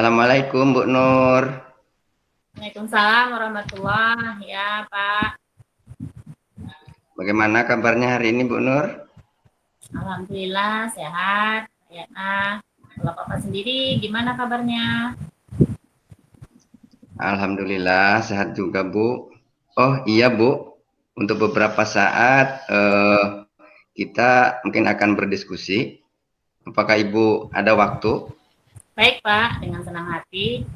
Assalamualaikum Bu Nur. Waalaikumsalam warahmatullahi ya Pak. Bagaimana kabarnya hari ini Bu Nur? Alhamdulillah sehat. Ya, kalau Bapak sendiri gimana kabarnya? Alhamdulillah sehat juga Bu. Oh iya Bu, untuk beberapa saat kita mungkin akan berdiskusi. Apakah Ibu ada waktu? Baik Pak, dengan senang hati.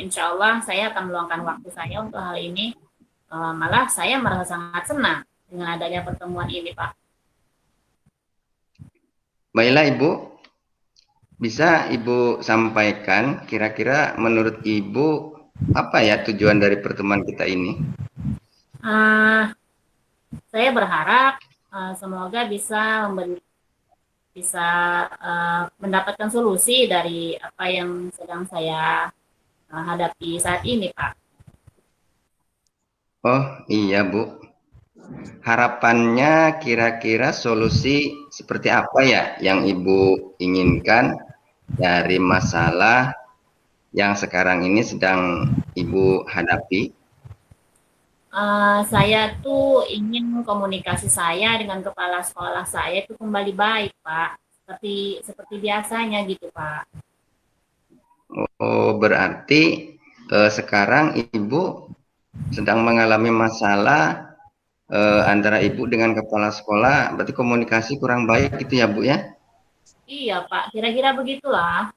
Insya Allah saya akan meluangkan waktu saya untuk hal ini. Malah saya merasa sangat senang dengan adanya pertemuan ini Pak. Baiklah Ibu, bisa Ibu sampaikan kira-kira menurut Ibu apa ya tujuan dari pertemuan kita ini? Uh, saya berharap semoga bisa mendapatkan solusi dari apa yang sedang saya hadapi saat ini Pak. Oh iya Bu, harapannya kira-kira solusi seperti apa ya yang Ibu inginkan dari masalah yang sekarang ini sedang Ibu hadapi? Saya tuh ingin komunikasi saya dengan kepala sekolah saya itu kembali baik, Pak. Seperti seperti biasanya gitu, Pak. Oh, berarti sekarang Ibu sedang mengalami masalah antara Ibu dengan kepala sekolah, berarti komunikasi kurang baik gitu ya Bu ya? Iya, Pak. Kira-kira begitulah.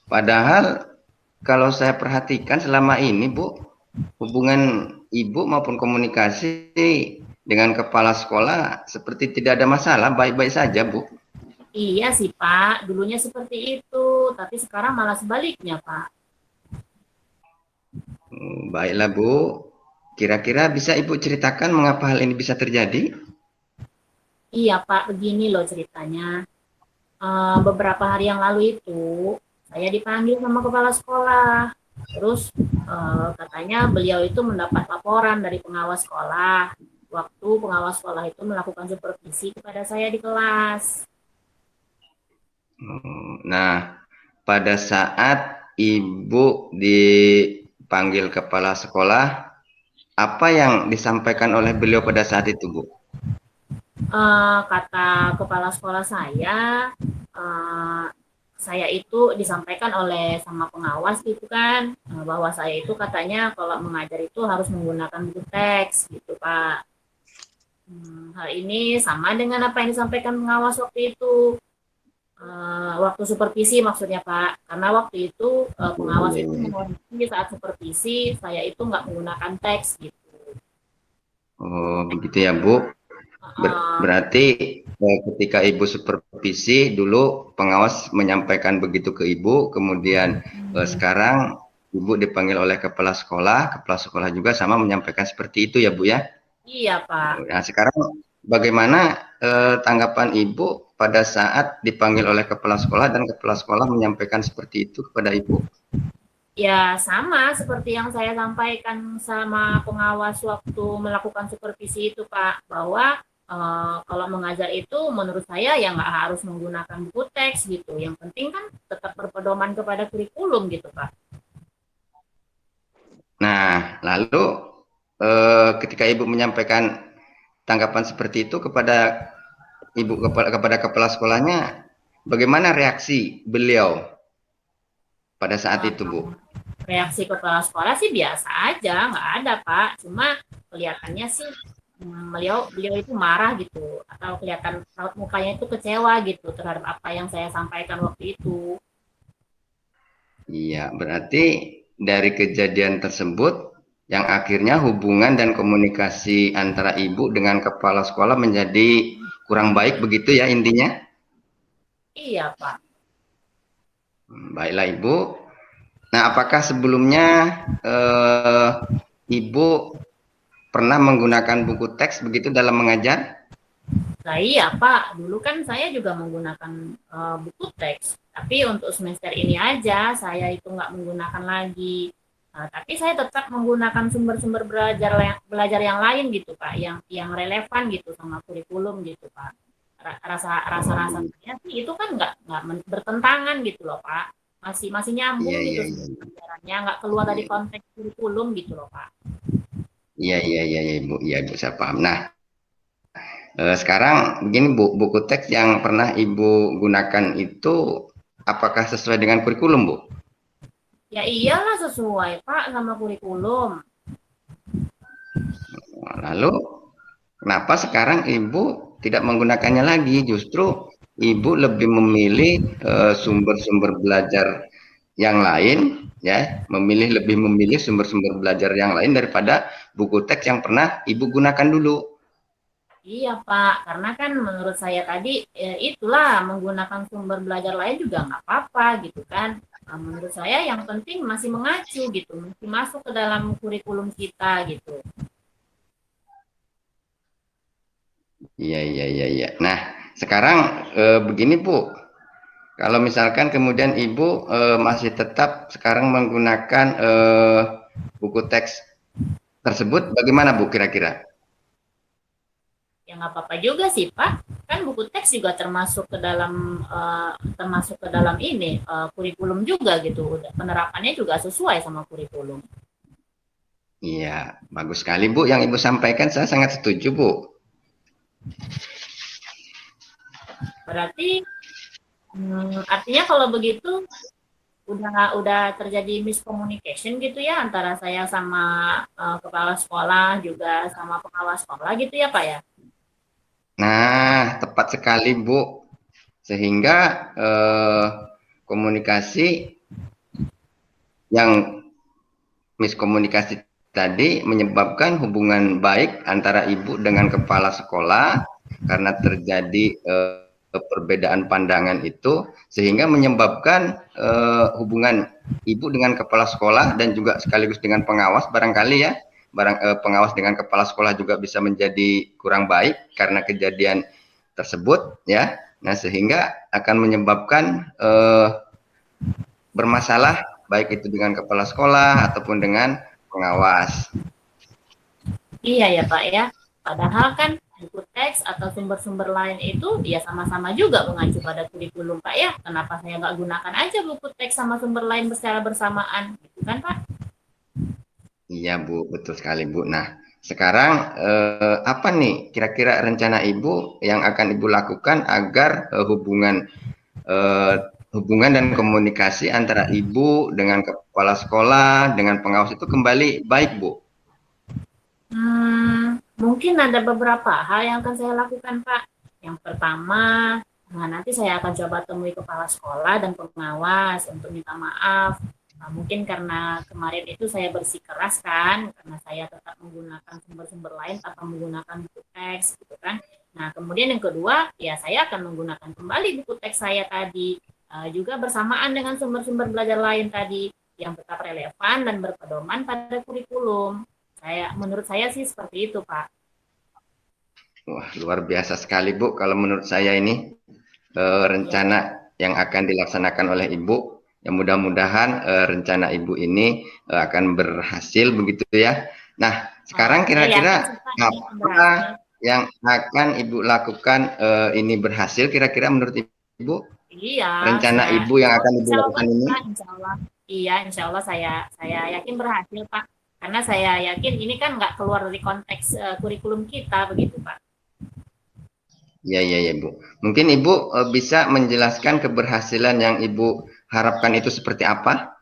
Padahal kalau saya perhatikan selama ini Bu, hubungan Ibu maupun komunikasi dengan kepala sekolah seperti tidak ada masalah, baik-baik saja Bu. Iya sih, Pak. Dulunya seperti itu, tapi sekarang malah sebaliknya, Pak. Baiklah Bu, kira-kira bisa Ibu ceritakan mengapa hal ini bisa terjadi? Iya, Pak. Begini loh ceritanya. Beberapa hari yang lalu itu, saya dipanggil sama kepala sekolah. Terus katanya beliau itu mendapat laporan dari pengawas sekolah. Waktu pengawas sekolah itu melakukan supervisi kepada saya di kelas. Nah, pada saat Ibu dipanggil kepala sekolah, apa yang disampaikan oleh beliau pada saat itu, Bu? Kata kepala sekolah uh, saya itu disampaikan oleh sama pengawas gitu kan, bahwa saya itu katanya kalau mengajar itu harus menggunakan buku teks gitu Pak. Hal ini sama dengan apa yang disampaikan pengawas waktu itu. Waktu supervisi maksudnya Pak, karena waktu itu pengawas itu mengontrol saat supervisi saya itu nggak menggunakan teks gitu. Oh, begitu ya, Bu. Uh, Berarti ketika Ibu supervisi dulu pengawas menyampaikan begitu ke Ibu, kemudian sekarang Ibu dipanggil oleh kepala sekolah juga sama menyampaikan seperti itu ya, Bu ya? iya Pak. Nah, sekarang bagaimana tanggapan Ibu pada saat dipanggil oleh kepala sekolah dan kepala sekolah menyampaikan seperti itu kepada Ibu? Ya sama seperti yang saya sampaikan sama pengawas waktu melakukan supervisi itu Pak, bahwa kalau mengajar itu menurut saya ya nggak harus menggunakan buku teks gitu. Yang penting kan tetap berpedoman kepada kurikulum gitu Pak. Nah, lalu ketika Ibu menyampaikan tanggapan seperti itu kepada Ibu kepada kepala sekolahnya, bagaimana reaksi beliau pada saat itu, Bu? Reaksi kepala sekolah sih biasa aja, nggak ada Pak. Cuma kelihatannya sih beliau beliau itu marah gitu, atau kelihatan raut mukanya itu kecewa gitu terhadap apa yang saya sampaikan waktu itu. Iya, berarti dari kejadian tersebut yang akhirnya hubungan dan komunikasi antara Ibu dengan kepala sekolah menjadi kurang baik begitu ya intinya? Iya Pak. Baiklah Ibu. Nah, apakah sebelumnya eh, Ibu pernah menggunakan buku teks begitu dalam mengajar? Nah iya Pak, dulu kan saya juga menggunakan buku teks, tapi untuk semester ini aja saya itu nggak menggunakan lagi. Tapi saya tetap menggunakan sumber-sumber belajar yang lain gitu Pak, yang relevan gitu sama kurikulum gitu Pak. rasa saya sih itu kan nggak bertentangan gitu loh Pak, masih Iya, nyambung gitu iya, sama iya, pelajarannya, nggak keluar dari iya, konteks kurikulum gitu loh Pak. iya, iya, iya, iya, Ibu, iya, Ibu, saya paham. Nah, sekarang begini Bu, buku teks yang pernah Ibu gunakan itu apakah sesuai dengan kurikulum, Bu? Ya iyalah sesuai Pak sama kurikulum. Lalu kenapa sekarang Ibu tidak menggunakannya lagi? Justru Ibu lebih memilih sumber-sumber belajar yang lain, ya, lebih memilih sumber-sumber belajar yang lain daripada buku teks yang pernah Ibu gunakan dulu. Iya Pak, karena kan menurut saya tadi itulah menggunakan sumber belajar lain juga nggak apa-apa gitu kan. Nah, menurut saya yang penting masih mengacu gitu, masih masuk ke dalam kurikulum kita gitu. Iya, iya, iya, iya. Nah, sekarang begini Bu, kalau misalkan kemudian Ibu masih tetap sekarang menggunakan buku teks tersebut, bagaimana Bu kira-kira? Ya nggak apa-apa juga sih Pak, kan buku teks juga termasuk ke dalam ini kurikulum juga gitu. Udah penerapannya juga sesuai sama kurikulum. Iya, bagus sekali Bu. Yang Ibu sampaikan saya sangat setuju Bu. Berarti artinya kalau begitu udah terjadi miscommunication gitu ya antara saya sama kepala sekolah juga sama pengawas sekolah gitu ya Pak ya. Nah, tepat sekali Bu. Sehingga komunikasi yang miskomunikasi tadi menyebabkan hubungan baik antara ibu dengan kepala sekolah karena terjadi perbedaan pandangan itu sehingga menyebabkan hubungan ibu dengan kepala sekolah dan juga sekaligus dengan pengawas barangkali ya pengawas dengan kepala sekolah juga bisa menjadi kurang baik karena kejadian tersebut ya. Nah, sehingga akan menyebabkan bermasalah baik itu dengan kepala sekolah ataupun dengan pengawas. Iya ya Pak ya. Padahal kan buku teks atau sumber-sumber lain itu ya sama-sama juga mengacu pada kurikulum Pak ya. Kenapa saya nggak gunakan aja buku teks sama sumber lain secara bersamaan gitu kan Pak? Iya Bu, betul sekali Bu. Nah, sekarang apa nih kira-kira rencana Ibu yang akan Ibu lakukan agar eh, hubungan dan komunikasi antara Ibu dengan kepala sekolah dengan pengawas itu kembali baik Bu? Mungkin ada beberapa hal yang akan saya lakukan, Pak. Yang pertama, nah nanti saya akan coba temui kepala sekolah dan pengawas untuk minta maaf. Nah, mungkin karena kemarin itu saya bersikeras kan, karena saya tetap menggunakan sumber-sumber lain tanpa menggunakan buku teks, gitu kan. Nah, kemudian yang kedua, ya saya akan menggunakan kembali buku teks saya tadi, juga bersamaan dengan sumber-sumber belajar lain tadi, yang tetap relevan dan berpedoman pada kurikulum. Menurut saya sih seperti itu, Pak. Wah, luar biasa sekali Bu. Kalau menurut saya ini Iya, rencana yang akan dilaksanakan oleh Ibu. Yang mudah-mudahan rencana Ibu ini akan berhasil begitu ya. Nah, sekarang saya yakin kira-kira sih Pak ini akan berhasil. apa yang akan Ibu lakukan ini berhasil kira-kira menurut Ibu? Iya, Rencana saya Ibu yang akan Ibu insya Allah lakukan ini? Pak, insya Allah. Iya, insya Allah saya yakin berhasil Pak. Karena saya yakin ini kan nggak keluar dari konteks kurikulum kita begitu Pak. Ya, ya, ya, Bu. Mungkin Ibu bisa menjelaskan keberhasilan yang Ibu harapkan itu seperti apa?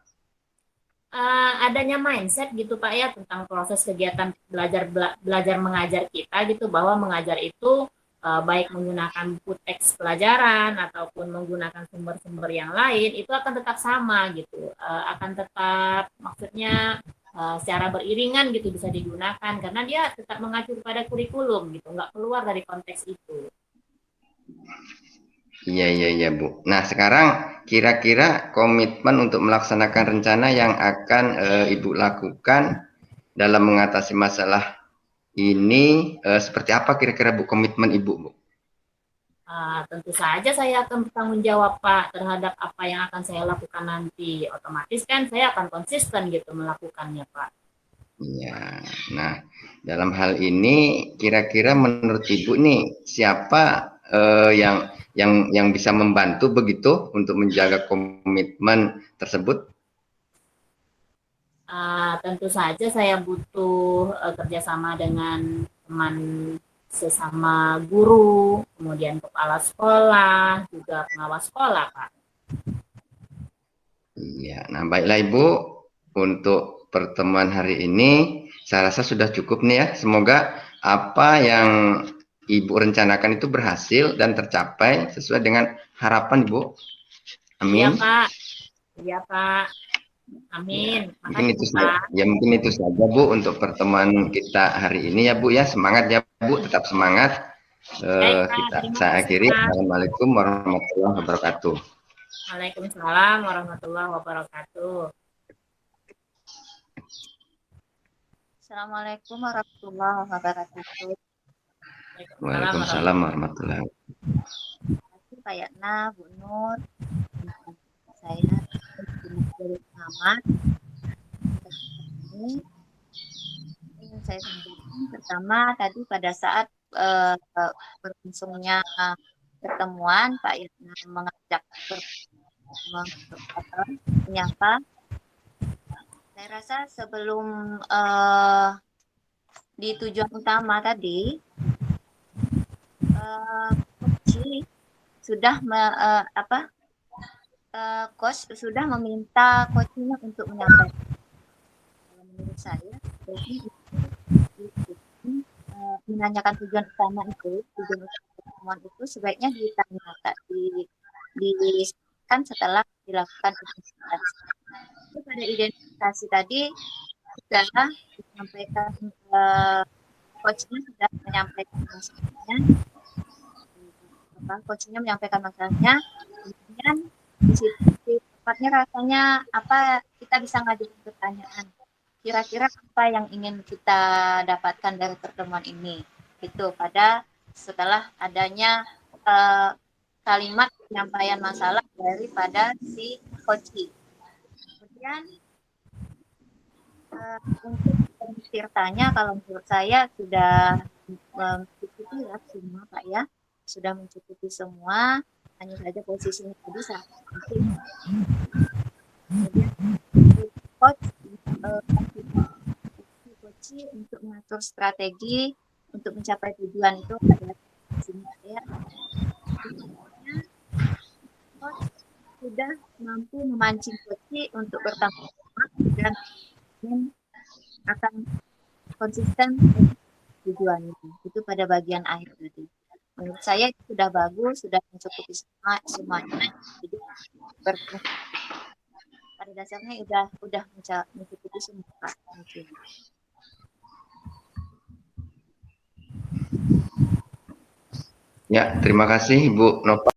Adanya mindset gitu Pak ya tentang proses kegiatan belajar mengajar kita gitu, bahwa mengajar itu baik menggunakan buku teks pelajaran ataupun menggunakan sumber-sumber yang lain itu akan tetap sama gitu, akan tetap maksudnya secara beriringan gitu bisa digunakan karena dia tetap mengacu pada kurikulum gitu, nggak keluar dari konteks itu. Iya, iya, iya, Bu. Nah, sekarang kira-kira komitmen untuk melaksanakan rencana yang akan Ibu lakukan dalam mengatasi masalah ini seperti apa kira-kira Bu komitmen Ibu, Bu? Tentu saja saya akan bertanggung jawab Pak terhadap apa yang akan saya lakukan nanti. Otomatis kan saya akan konsisten gitu melakukannya Pak. Iya. Nah, dalam hal ini kira-kira menurut Ibu nih siapa yang bisa membantu begitu untuk menjaga komitmen tersebut? Tentu saja saya butuh kerjasama dengan teman sesama guru, kemudian kepala sekolah, juga pengawas sekolah, Pak. Iya, nah baiklah Ibu, untuk pertemuan hari ini saya rasa sudah cukup nih ya. Semoga apa yang Ibu rencanakan itu berhasil dan tercapai sesuai dengan harapan Ibu. Iya, Amin. Pak. Iya, Pak. Ya, Amin. mungkin Makasih, itu saja. Pak. Ya mungkin itu saja Bu untuk pertemuan kita hari ini ya Bu ya. Semangat ya Bu, tetap semangat. Baik, Pak. Terima Saya kasih, akhiri. Pak. Assalamualaikum warahmatullahi wabarakatuh. Waalaikumsalam warahmatullahi wabarakatuh. Assalamualaikum warahmatullahi wabarakatuh. Waalaikumsalam warahmatullahi wabarakatuh. Terima kasih Pak Yana, Bu Nur. Saya dari pengamat. Ini ingin saya sampaikan pertama tadi pada saat berlangsungnya pertemuan Pak Yana mengajak menyapa. Saya rasa sebelum di tujuan utama tadi, Coach sudah coach sudah meminta coachnya untuk menyampaikan. Menurut saya, jadi menanyakan tujuan utama itu, tujuan utama pertemuan itu sebaiknya ditanyakan kan setelah dilakukan identifikasi. Pada identifikasi tadi sudah disampaikan, coachnya sudah menyampaikan masalahnya, coachnya menyampaikan masalahnya, kemudian di situ tepatnya rasanya apa kita bisa ngajuin pertanyaan kira-kira apa yang ingin kita dapatkan dari pertemuan ini itu pada setelah adanya kalimat penyampaian masalah daripada si coach. Kemudian untuk pesertanya kalau menurut saya sudah mencukupi ya semua Pak ya, sudah mencukupi semua, hanya saja posisinya tadi sangat penting. Kemudian coach untuk mengatur strategi untuk mencapai tujuan itu pada sini ya. Coach sudah mampu memancing coach untuk bertanggung jawab dan akan konsisten tujuan itu pada bagian akhir tadi. Menurut saya itu sudah bagus, sudah mencukupi semuanya. Jadi pada dasarnya udah mencukupi semua. Mungkin. Ya, terima kasih Ibu Nova.